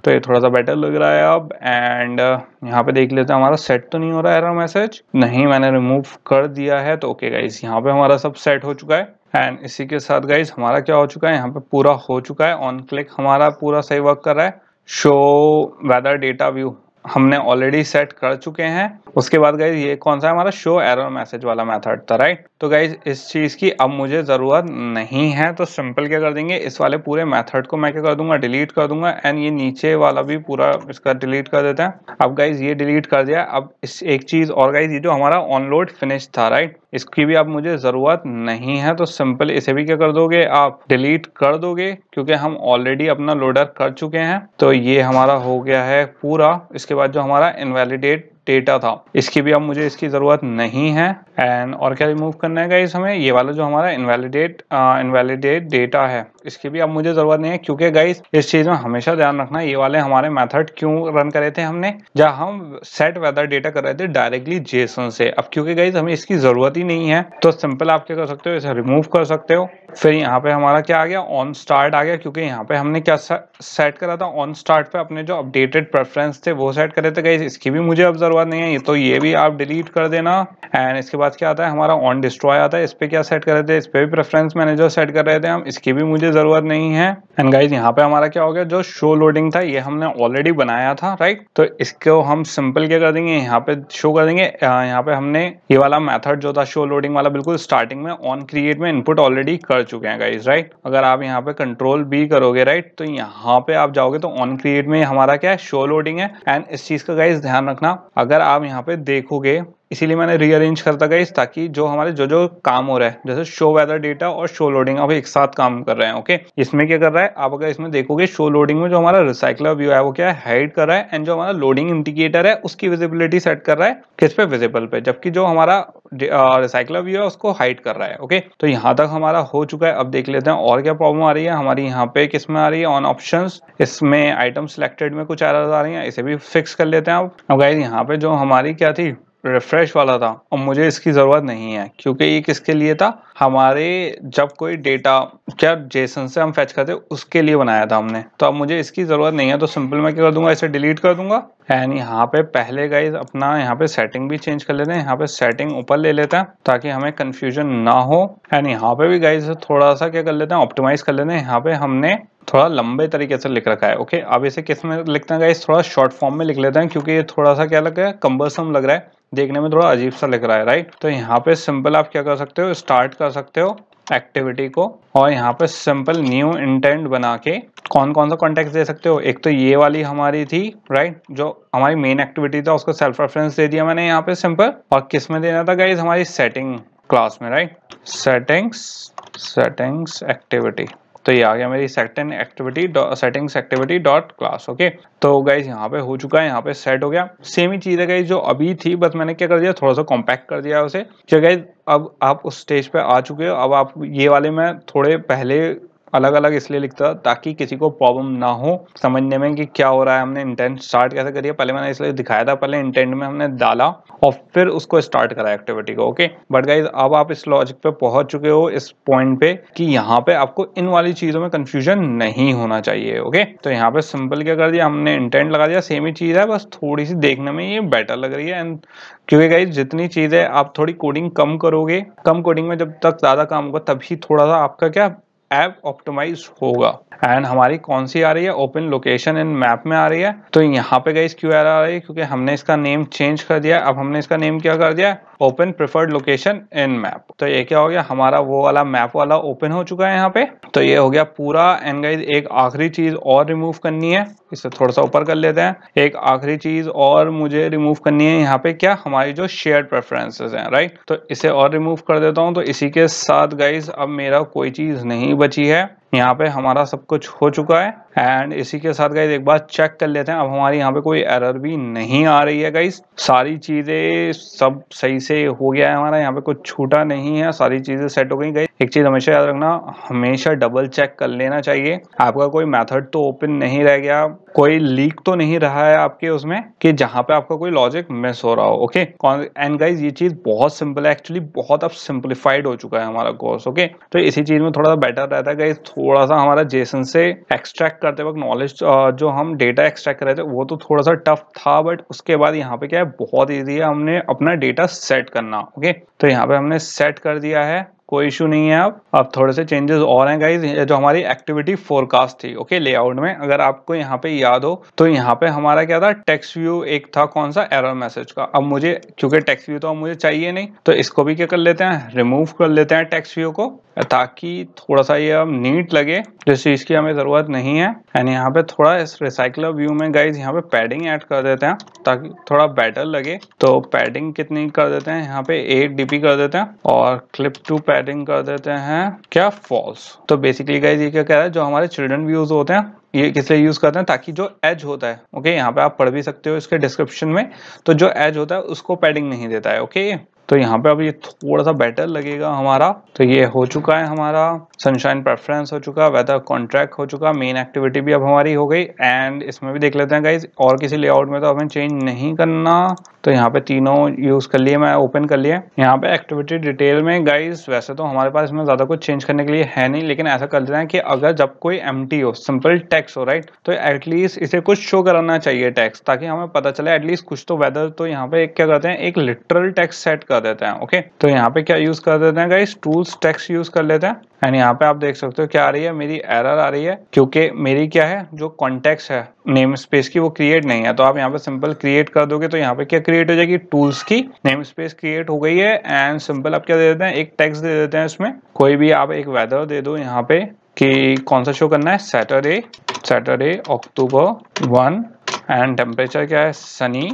तो ये थोड़ा सा बेटर लग रहा है अब। एंड यहाँ पे देख लेते हैं हमारा सेट तो नहीं हो रहा है एरर मैसेज, नहीं मैंने रिमूव कर दिया है। तो ओके गाइस, यहाँ पे हमारा सब सेट हो चुका है। एंड इसी के साथ गाइस हमारा क्या हो चुका है, यहाँ पे पूरा हो चुका है। ऑन क्लिक हमारा पूरा सही वर्क कर रहा है। शो वेदर डेटा व्यू हमने ऑलरेडी सेट कर चुके हैं। उसके बाद गाइज ये कौन सा है हमारा शो एरर मैसेज वाला मेथड था, राइट। तो गाइज इस चीज की अब मुझे जरूरत नहीं है, तो सिंपल क्या कर देंगे, इस वाले पूरे मेथड को मैं क्या कर दूंगा, डिलीट कर दूंगा। एंड ये नीचे वाला भी पूरा इसका डिलीट कर देते हैं। अब गाइज ये डिलीट कर दिया। अब इस एक चीज और गाइज, ये जो हमारा ऑनलोड फिनिश था, राइट, इसकी भी अब मुझे जरूरत नहीं है। तो सिंपल इसे भी क्या कर दोगे, आप डिलीट कर दोगे, क्योंकि हम ऑलरेडी अपना लोडर कर चुके हैं। तो ये हमारा हो गया है पूरा। इसके बाद जो हमारा इनवैलिडेट डेटा था, इसकी भी अब मुझे इसकी जरूरत नहीं है। एंड और क्या रिमूव करना है गाइस हमें, ये वाला जो हमारा इनवैलिडेट डेटा है, इसकी भी अब मुझे जरूरत नहीं है। क्योंकि गाइस इस चीज में हमेशा ध्यान रखना, ये वाले हमारे मेथड क्यों रन करे थे हमने, जब हम सेट वेदर डेटा कर रहे थे डायरेक्टली जेसन से। अब क्योंकि गाइस हमें इसकी जरूरत ही नहीं है, तो सिंपल आप क्या कर सकते हो, इसे रिमूव कर सकते हो। फिर यहाँ पे हमारा क्या आ गया, ऑन स्टार्ट आ गया, क्योंकि यहाँ पे हमने क्या सेट करा था, ऑन स्टार्ट पे अपने जो अपडेटेड प्रेफरेंस थे वो सेट करे थे गाइस। इसकी भी मुझे अब जरूरत नहीं है, ये तो ये भी आप डिलीट कर देना। एंड इसके बाद क्या आता है हमारा ऑन डिस्ट्रॉय आता है, इस पे क्या सेट कर रहे थे, इस पे भी प्रेफरेंस मैनेजर सेट कर रहे थे हम, इसकी भी मुझे जरूरत नहीं है। एंड गाइस यहाँ पे हमारा क्या हो गया, जो शो लोडिंग था ये हमने ऑलरेडी बनाया था, राइट। तो इसको हम सिंपल क्या कर देंगे, यहाँ पे शो कर देंगे। यहाँ पे हमने ये वाला मेथड जो था शो लोडिंग वाला, बिल्कुल स्टार्टिंग में ऑन क्रिएट में इनपुट ऑलरेडी कर चुके हैं गाइस, राइट। अगर आप यहाँ पे कंट्रोल बी करोगे, राइट, तो यहाँ पे आप जाओगे तो ऑन क्रिएट में हमारा क्या है, शो लोडिंग है। एंड इस चीज का गाइस ध्यान रखना, अगर आप यहाँ पे देखोगे, इसीलिए मैंने रीअरेंज करता गाइस, ताकि जो हमारे जो काम हो रहा है, जैसे शो वेदर डेटा और शो लोडिंग अब एक साथ काम कर रहे हैं। ओके, इसमें क्या कर रहा है, आप अगर इसमें देखोगे शो लोडिंग में जो हमारा रिसाइकलर व्यू है वो क्या है, हाइड कर रहा है। एंड जो हमारा लोडिंग इंडिकेटर है उसकी विजिबिलिटी सेट कर रहा है किस पे, विजिबल पे, जबकि जो हमारा रिसाइकलर व्यू है उसको हाइड कर रहा है। ओके, तो यहाँ तक हमारा हो चुका है। अब देख लेते हैं और क्या प्रॉब्लम आ रही है हमारी, यहाँ पे किस में आ रही है, ऑन ऑप्शंस, इसमें आइटम सिलेक्टेड में कुछ एरर्स आ रही है, इसे भी फिक्स कर लेते हैं। अब गाइस यहाँ पे जो हमारी क्या थी, रिफ्रेश वाला था, और मुझे इसकी जरूरत नहीं है, क्योंकि ये किसके लिए था, हमारे जब कोई डेटा क्या जेसन से हम फेच करते उसके लिए बनाया था हमने। तो अब मुझे इसकी जरूरत नहीं है, तो सिंपल मैं क्या कर दूंगा, इसे डिलीट कर दूंगा। एंड यहाँ पे पहले गाइस अपना यहाँ पे सेटिंग भी चेंज कर लेते हैं, यहाँ पे सेटिंग ऊपर ले लेते हैं ताकि हमें कंफ्यूजन ना हो। एंड यहाँ पे भी गाइस थोड़ा सा क्या कर लेते हैं, ऑप्टिमाइज कर लेते हैं। यहाँ पे हमने थोड़ा लंबे तरीके से लिख रखा है। ओके, अब इसे किस में लिखते हैं गाइस, थोड़ा शॉर्ट फॉर्म में लिख लेते हैं, क्योंकि ये थोड़ा सा क्या लग रहा है, कम्बरसम लग रहा है, देखने में थोड़ा अजीब सा लग रहा है, राइट। तो यहाँ पे सिंपल आप क्या कर सकते हो, स्टार्ट कर सकते हो एक्टिविटी को, और यहाँ पे सिंपल न्यू इंटेंट बना के कौन कौन सा कॉन्टेक्स्ट दे सकते हो। एक तो ये वाली हमारी थी, राइट, जो हमारी मेन एक्टिविटी था उसको सेल्फ रेफरेंस दे दिया मैंने यहाँ पे सिंपल। और किस में देना था गाइस, हमारी सेटिंग क्लास में, राइट, सेटिंग्स एक्टिविटी। तो ये आ गया मेरी settings activity dot class. Okay, तो गाइज यहाँ पे हो चुका है, यहाँ पे सेट हो गया। सेम ही चीज है गाइज जो अभी थी, बस मैंने क्या कर दिया, थोड़ा सा कॉम्पैक्ट कर दिया उसे। क्या गाइज, अब आप उस स्टेज पे आ चुके हो। अब आप ये वाले में थोड़े पहले अलग अलग इसलिए लिखता ताकि किसी को प्रॉब्लम ना हो समझने में कि क्या हो रहा है, हमने इंटेंट स्टार्ट कैसे करिए। पहले मैंने इसलिए दिखाया था, पहले इंटेंट में हमने डाला और फिर उसको स्टार्ट करा एक्टिविटी को। ओके, बट गाइज अब आप इस लॉजिक पे पहुंच चुके हो, इस पॉइंट पे, कि यहाँ पे आपको इन वाली चीजों में कंफ्यूजन नहीं होना चाहिए। ओके, तो यहाँ पे सिंपल क्या कर दिया हमने, इंटेंट लगा दिया, सेम ही चीज है, बस थोड़ी सी देखने में ये बेटर लग रही है। एंड क्योंकि गाइज जितनी चीजें आप थोड़ी कोडिंग कम करोगे, कम कोडिंग में जब तक ज्यादा काम होगा, तभी थोड़ा सा आपका क्या ऐप ऑप्टिमाइज होगा। एंड हमारी कौन सी आ रही है, ओपन लोकेशन इन मैप में आ रही है। तो यहाँ पे गाइस क्यों आ रही है, क्योंकि हमने इसका नेम चेंज कर दिया। अब हमने इसका नेम क्या कर दिया, open preferred location in map. तो ये क्या हो गया, हमारा वो वाला मैप वाला ओपन हो चुका है यहाँ पे। तो ये हो गया पूरा। एंड गाइस एक आखिरी चीज और रिमूव करनी है, इसे थोड़ा सा ऊपर कर लेते हैं। एक आखिरी चीज और मुझे रिमूव करनी है यहाँ पे, क्या, हमारी जो शेयर्ड प्रेफरेंसेस हैं, राइट। तो इसे और रिमूव कर देता हूँ। तो इसी के साथ गाइस अब मेरा कोई चीज नहीं बची है, यहाँ पे हमारा सब कुछ हो चुका है। एंड इसी के साथ गाइस एक बार चेक कर लेते हैं, अब हमारी यहाँ पे कोई एरर भी नहीं आ रही है गाइस, सारी चीजें सब सही से हो गया है हमारा, यहाँ पे कुछ छूटा नहीं है, सारी चीजें सेट हो गई गाइस। एक चीज हमेशा याद रखना, हमेशा डबल चेक कर लेना चाहिए, आपका कोई मेथड तो ओपन नहीं रह गया, कोई लीक तो नहीं रहा है आपके उसमें कि जहां पे आपका कोई लॉजिक मिस हो रहा हो। ओके एंड गाइज ये चीज बहुत सिंपल है एक्चुअली, बहुत अब सिंपलीफाइड हो चुका है हमारा कोर्स। ओके तो इसी चीज में थोड़ा सा बेटर रहता है गाइज, थोड़ा सा हमारा जेसन से एक्सट्रैक्ट करते वक्त नॉलेज जो हम डेटा एक्सट्रैक्ट कर रहे थे वो तो थोड़ा सा टफ था, बट उसके बाद यहाँ पे क्या है बहुत ईजी है हमने अपना डेटा सेट करना। ओके तो यहाँ पे हमने सेट कर दिया है, कोई इशू नहीं है। अब थोड़े से चेंजेस और हैं गाइज, जो हमारी एक्टिविटी फोरकास्ट थी ओके लेआउट में, अगर आपको यहाँ पे याद हो तो यहाँ पे हमारा क्या था, टेक्स्ट व्यू एक था कौन सा, एरर मैसेज का। अब मुझे क्योंकि टेक्स्ट व्यू तो अब मुझे चाहिए नहीं, तो इसको भी क्या कर लेते हैं, रिमूव कर लेते हैं टेक्स्ट व्यू को, ताकि थोड़ा सा ये अब नीट लगे, जिस चीज की हमें जरूरत नहीं है। एंड यहाँ पे थोड़ा इस रिसाइकलर व्यू में गाइज यहाँ पे पैडिंग ऐड कर देते हैं ताकि थोड़ा बेटर लगे। तो पैडिंग कितनी कर देते हैं, यहाँ पे 8 dp कर देते हैं, और क्लिप टू पैडिंग कर देते हैं क्या, फॉल्स। तो बेसिकली गाइज ये क्या कह रहा है, जो हमारे चिल्ड्रन व्यूज होते हैं ये किस लिए यूज करते हैं, ताकि जो एज होता है ओके यहाँ पे आप पढ़ भी सकते हो इसके डिस्क्रिप्शन में, तो जो एज होता है उसको पैडिंग नहीं देता है। ओके तो यहाँ पे अब ये थोड़ा सा बेटर लगेगा हमारा। तो ये हो चुका है हमारा सनशाइन प्रेफरेंस हो चुका, वेदर कॉन्ट्रैक्ट हो चुका, मेन एक्टिविटी भी अब हमारी हो गई। एंड इसमें भी देख लेते हैं गाइज, और किसी लेआउट में तो हमें चेंज नहीं करना, तो यहाँ पे तीनों यूज कर लिए, मैं ओपन कर लिया। यहाँ पे एक्टिविटी डिटेल में गाइज वैसे तो हमारे पास इसमें ज्यादा कुछ चेंज करने के लिए है नहीं, लेकिन ऐसा कर देना है कि अगर जब कोई एम्प्टी हो, सिंपल टेक्स्ट हो राइट, तो एटलीस्ट इसे कुछ शो कराना चाहिए टेक्स्ट, ताकि हमें पता चले एटलीस्ट कुछ तो वेदर। तो यहाँ पे क्या करते हैं, एक लिटरल टेक्स्ट सेट कर देते हैं। ओके तो यहाँ पे क्या यूज कर देते हैं गाइस, टूल्स टेक्स्ट यूज कर लेते हैं। एंड यहाँ पे आप देख सकते हो क्या आ रही है, मेरी एरर आ रही है, क्योंकि मेरी क्या है जो कॉन्टेक्स्ट है नेम स्पेस की वो क्रिएट नहीं है। तो आप यहाँ पे सिंपल क्रिएट कर दोगे तो यहाँ पे क्या क्रिएट हो जाएगी, टूल्स की नेम स्पेस क्रिएट हो गई है। एंड सिंपल आप क्या दे देते हैं, एक टेक्स्ट दे देते हैं, इसमें कोई भी आप एक वेदर दे दो यहाँ पे कि कौन सा शो करना है, सैटरडे October 1, एंड टेम्परेचर क्या है, सनी,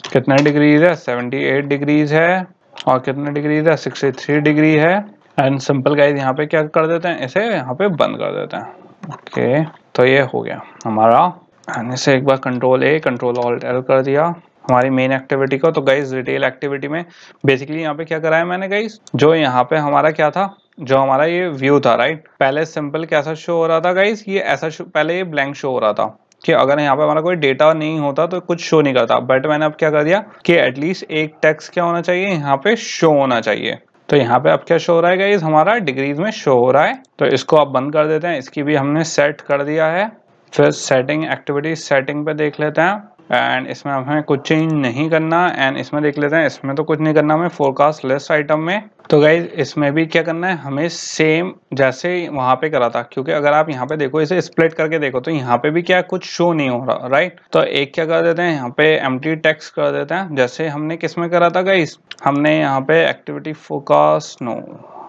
कितना डिग्रीज है, 78 डिग्रीज है, और कितना डिग्रीज है, 63 डिग्री है। एंड सिंपल गाइस यहाँ पे क्या कर देते हैं, इसे यहाँ पे बंद कर देते हैं। ओके तो ये हो गया हमारा, एंड इसे एक बार Ctrl+Alt+L कर दिया हमारी मेन एक्टिविटी को। तो गाइस डिटेल एक्टिविटी में बेसिकली यहाँ पे क्या करा है मैंने गाइस, जो यहाँ पे हमारा क्या था, जो हमारा ये व्यू था राइट, पहले सिंपल कैसा शो हो रहा था गाइस, ये ऐसा पहले ये ब्लैंक शो हो रहा था कि अगर यहाँ पे हमारा कोई डेटा नहीं होता तो कुछ शो नहीं करता, बट मैंने अब क्या कर दिया कि एटलीस्ट एक टेक्स्ट क्या होना चाहिए, यहाँ पे शो होना चाहिए। तो यहाँ पे अब क्या शो हो रहा है गाइस, हमारा डिग्रीज में शो हो रहा है। तो इसको अब बंद कर देते हैं, इसकी भी हमने सेट कर दिया है। फिर सेटिंग, एक्टिविटी सेटिंग पे देख लेते हैं, एंड इसमें हमें कुछ चेंज नहीं करना। एंड इसमें देख लेते हैं, इसमें तो कुछ नहीं करना हमें, फोरकास्ट लिस्ट आइटम में। तो गाइज इसमें भी क्या करना है हमें, सेम जैसे वहां पे करा था, क्योंकि अगर आप यहाँ पे देखो, इसे स्प्लिट करके देखो तो यहाँ पे भी क्या कुछ शो नहीं हो रहा राइट। तो एक क्या कर देते हैं, यहाँ पे एम्प्टी टेक्स्ट कर देते हैं, जैसे हमने किस में करा था गाइज, हमने यहाँ पे एक्टिविटी फोरकास्ट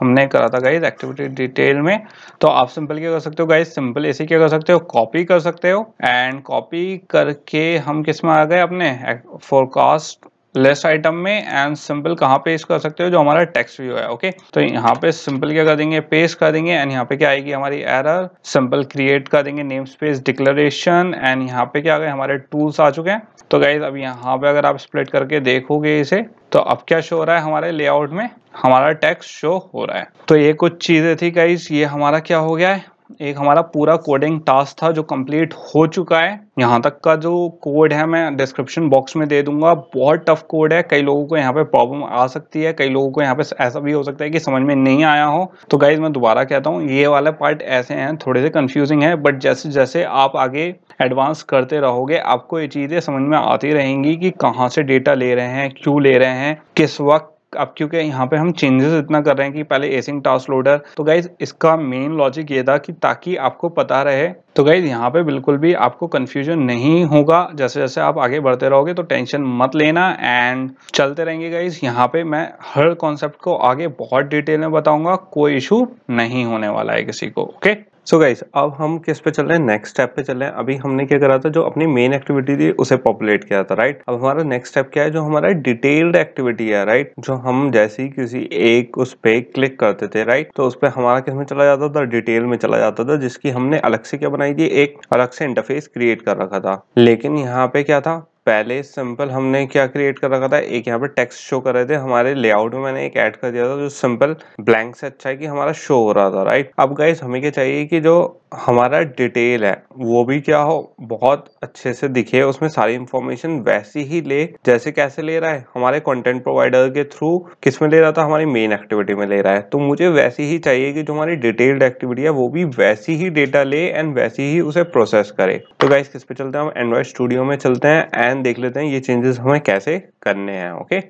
हमने करा था गाइज एक्टिविटी डिटेल में। तो आप सिंपल क्या कर सकते हो गाइज, सिंपल ऐसे क्या कर सकते हो, कॉपी कर सकते हो, एंड कॉपी करके हम किस में आ गए, अपने फोरकास्ट लिस्ट आइटम में। एंड सिंपल कहाँ पेस्ट कर सकते हो, जो हमारा टेक्स्ट व्यू है। ओके तो यहाँ पे सिंपल क्या कर देंगे, पेस्ट कर देंगे। एंड यहाँ पे क्या आएगी हमारी एरर, सिंपल क्रिएट कर देंगे नेम स्पेस डिक्लेरेशन। एंड यहाँ पे क्या आ गए, हमारे टूल्स आ चुके हैं। तो गाइज अब यहाँ पे अगर आप स्प्लिट करके देखोगे इसे, तो अब क्या शो हो रहा है, हमारे लेआउट में हमारा टेक्स्ट शो हो रहा है। तो ये कुछ चीजें थी गाइज, ये हमारा क्या हो गया है, एक हमारा पूरा कोडिंग टास्क था जो कंप्लीट हो चुका है। यहाँ तक का जो कोड है मैं डिस्क्रिप्शन बॉक्स में दे दूंगा, बहुत टफ कोड है, कई लोगों को यहाँ पे प्रॉब्लम आ सकती है, कई लोगों को यहाँ पे ऐसा भी हो सकता है कि समझ में नहीं आया हो। तो गाइज मैं दोबारा कहता हूँ, ये वाला पार्ट ऐसे हैं थोड़े से कंफ्यूजिंग है, बट जैसे जैसे आप आगे एडवांस करते रहोगे आपको ये चीजें समझ में आती रहेंगी कि कहाँ से डेटा ले रहे हैं, क्यों ले रहे हैं, किस वक्त। अब क्योंकि यहाँ पे हम चेंजेस इतना कर रहे हैं कि पहले एसिंग टास्क लोडर, तो गाइज इसका मेन लॉजिक ये था कि ताकि आपको पता रहे। तो गाइज यहाँ पे बिल्कुल भी आपको कंफ्यूजन नहीं होगा, जैसे जैसे आप आगे बढ़ते रहोगे, तो टेंशन मत लेना एंड चलते रहेंगे गाइज। यहाँ पे मैं हर कॉन्सेप्ट को आगे बहुत डिटेल में बताऊंगा, कोई इशू नहीं होने वाला है किसी को। ओके सो गाइस अब हम किस पे चल रहे हैं, नेक्स्ट स्टेप पे चल रहे हैं। अभी हमने क्या करा था, जो अपनी मेन एक्टिविटी थी उसे पॉपुलेट किया था राइट। अब हमारा नेक्स्ट स्टेप क्या है, जो हमारा डिटेल्ड एक्टिविटी है राइट, जो हम जैसे ही किसी एक उस पे क्लिक करते थे राइट, तो उस पे हमारा किस में चला जाता था, डिटेल में चला जाता था, जिसकी हमने अलग से क्या बनाई थी, एक अलग से इंटरफेस क्रिएट कर रखा था। लेकिन यहाँ पे क्या था, पहले सिंपल हमने क्या क्रिएट कर रखा था, एक यहाँ पे टेक्स्ट शो कर रहे थे हमारे लेआउट में, मैंने एक ऐड कर दिया था जो सिंपल ब्लैंक से अच्छा है कि हमारा शो हो रहा था, राइट। अब गाइस हमें क्या चाहिए कि जो हमारा डिटेल है वो भी क्या हो, बहुत अच्छे से दिखे, उसमें सारी इंफॉर्मेशन वैसी ही ले जैसे कैसे ले रहा है हमारे कंटेंट प्रोवाइडर के थ्रू, किस में ले रहा था, हमारी मेन एक्टिविटी में ले रहा है। तो मुझे वैसी ही चाहिए कि जो हमारी डिटेल्ड एक्टिविटी है वो भी वैसी ही डेटा ले एंड वैसी ही उसे प्रोसेस करे। तो गाइस किस पे चलते हैं, हम एंड्रॉइड स्टूडियो में चलते हैं एंड देख लेते हैं ये चेंजेस हमें कैसे करने हैं। ओके